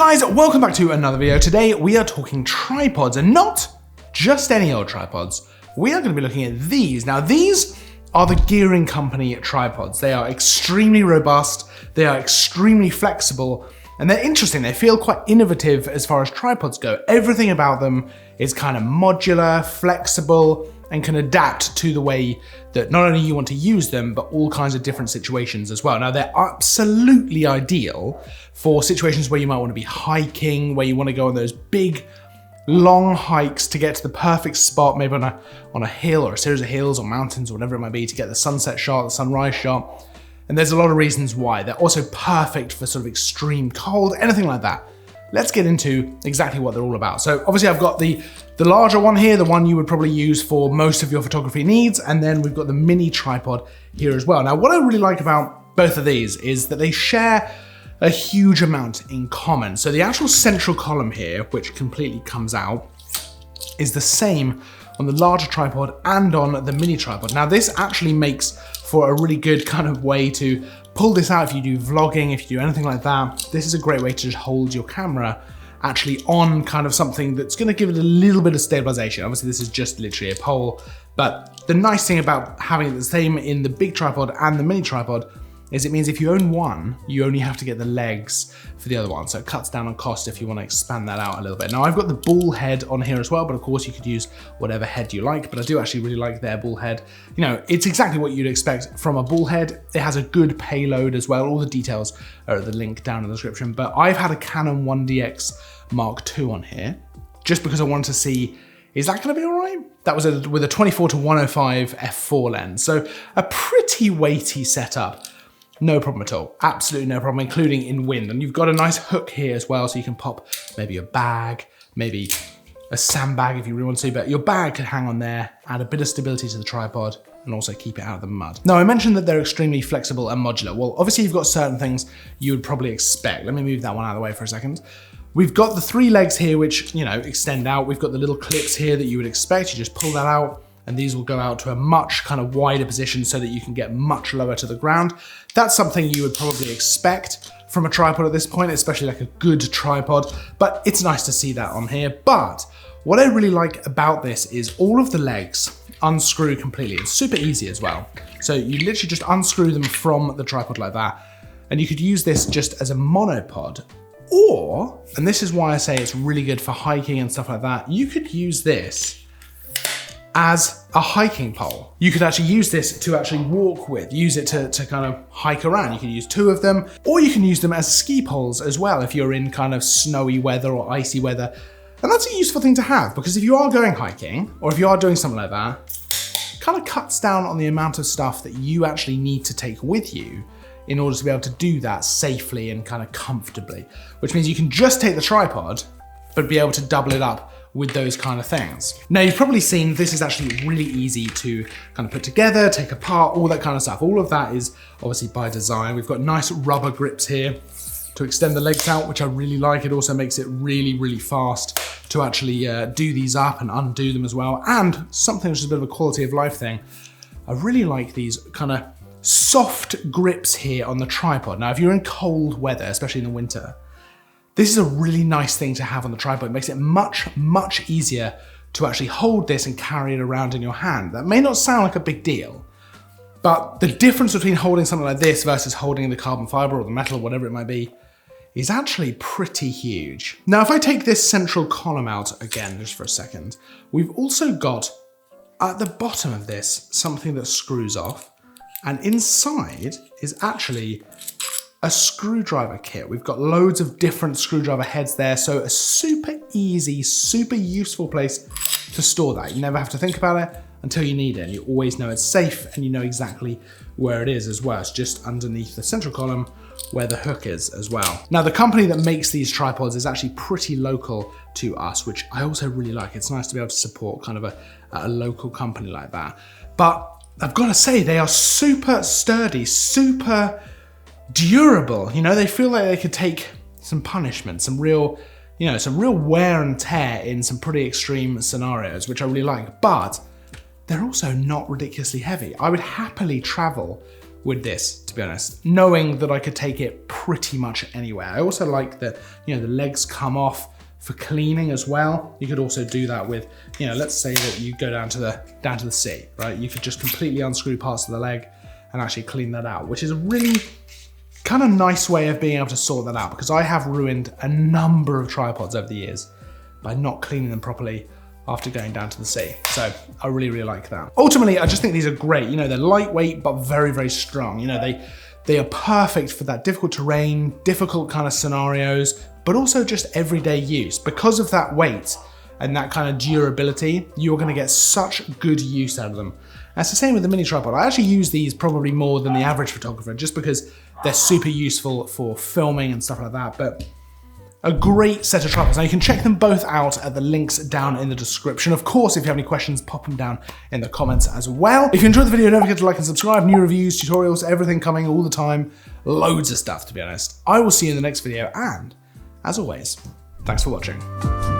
guys, welcome back to another video. Today we are talking tripods, and not just any old tripods. We are going to be looking at these. Now these are the Gearing Company tripods. They are extremely robust, they are extremely flexible, and they're interesting. They feel quite innovative as far as tripods go. Everything about them is kind of modular, flexible, and can adapt to the way that not only you want to use them, but all kinds of different situations as well. Now they're absolutely ideal for situations where you might want to be hiking, where you want to go on those big, long hikes to get to the perfect spot, maybe on a hill or a series of hills or mountains or whatever it might be, to get the sunset shot, the sunrise shot. And there's a lot of reasons why. They're also perfect for sort of extreme cold, anything like that. Let's get into exactly what they're all about. So obviously I've got the larger one here, the one you would probably use for most of your photography needs, and then we've got the mini tripod here as well. Now what I really like about both of these is that they share a huge amount in common. So the actual central column here, which completely comes out, is the same on the larger tripod and on the mini tripod. Now this actually makes for a really good kind of way to pull this out if you do vlogging, if you do anything like that. This is a great way to just hold your camera actually on kind of something that's gonna give it a little bit of stabilization. Obviously this is just literally a pole, but the nice thing about having it the same in the big tripod and the mini tripod is it means if you own one, you only have to get the legs for the other one. So it cuts down on cost if you want to expand that out a little bit. Now I've got the ball head on here as well, but of course you could use whatever head you like, but I do actually really like their ball head. You know, it's exactly what you'd expect from a ball head. It has a good payload as well. All the details are at the link down in the description, but I've had a Canon 1DX Mark II on here just because I wanted to see, is that gonna be all right? That was with a 24-105 f4 lens. So a pretty weighty setup. No problem at all, absolutely no problem, including in wind. And you've got a nice hook here as well, so you can pop maybe a bag, maybe a sandbag if you really want to, but your bag could hang on there, add a bit of stability to the tripod, and also keep it out of the mud. Now I mentioned that they're extremely flexible and modular. Well, obviously you've got certain things you would probably expect. Let me move that one out of the way for a second. We've got the three legs here, which, you know, extend out. We've got the little clips here that you would expect. You just pull that out, and these will go out to a much kind of wider position so that you can get much lower to the ground. That's something you would probably expect from a tripod at this point, especially like a good tripod, but it's nice to see that on here. But what I really like about this is all of the legs unscrew completely. It's super easy as well. So you literally just unscrew them from the tripod like that, and you could use this just as a monopod, or, and this is why I say it's really good for hiking and stuff like that, you could use this as a hiking pole. You could actually use this to actually walk with, use it to kind of hike around. You can use two of them, or you can use them as ski poles as well if you're in kind of snowy weather or icy weather. And that's a useful thing to have, because if you are going hiking, or if you are doing something like that, it kind of cuts down on the amount of stuff that you actually need to take with you in order to be able to do that safely and kind of comfortably, which means you can just take the tripod, but be able to double it up with those kind of things. Now you've probably seen this is actually really easy to kind of put together, take apart, all that kind of stuff. All of that is obviously by design. We've got nice rubber grips here to extend the legs out, which I really like. It also makes it really, really fast to actually do these up and undo them as well. And something which is a bit of a quality of life thing, I really like these kind of soft grips here on the tripod. Now if you're in cold weather, especially in the winter, this is a really nice thing to have on the tripod. It makes it much, much easier to actually hold this and carry it around in your hand. That may not sound like a big deal, but the difference between holding something like this versus holding the carbon fiber or the metal or whatever it might be is actually pretty huge. Now, if I take this central column out again, just for a second, we've also got at the bottom of this something that screws off, and inside is actually a screwdriver kit. We've got loads of different screwdriver heads there, so a super easy, super useful place to store that. You never have to think about it until you need it, and you always know it's safe and you know exactly where it is as well. It's just underneath the central column where the hook is as well. Now the company that makes these tripods is actually pretty local to us, which I also really like. It's nice to be able to support kind of a local company like that. But I've got to say, they are super sturdy, super durable. You know, they feel like they could take some punishment, some real wear and tear in some pretty extreme scenarios, which I really like, but they're also not ridiculously heavy. I would happily travel with this, to be honest, knowing that I could take it pretty much anywhere. I also like that, you know, the legs come off for cleaning as well. You could also do that with, you know, let's say that you go down to the sea, right? You could just completely unscrew parts of the leg and actually clean that out, which is a really kind of nice way of being able to sort that out, because I have ruined a number of tripods over the years by not cleaning them properly after going down to the sea. So I really, really like that. Ultimately, I just think these are great. You know, they're lightweight, but very, very strong. You know, they are perfect for that difficult terrain, difficult kind of scenarios, but also just everyday use. Because of that weight and that kind of durability, you're gonna get such good use out of them. And it's the same with the mini tripod. I actually use these probably more than the average photographer, just because they're super useful for filming and stuff like that. But a great set of tripods. Now you can check them both out at the links down in the description. Of course, if you have any questions, pop them down in the comments as well. If you enjoyed the video, don't forget to like and subscribe. New reviews, tutorials, everything coming all the time. Loads of stuff, to be honest. I will see you in the next video, and as always, thanks for watching.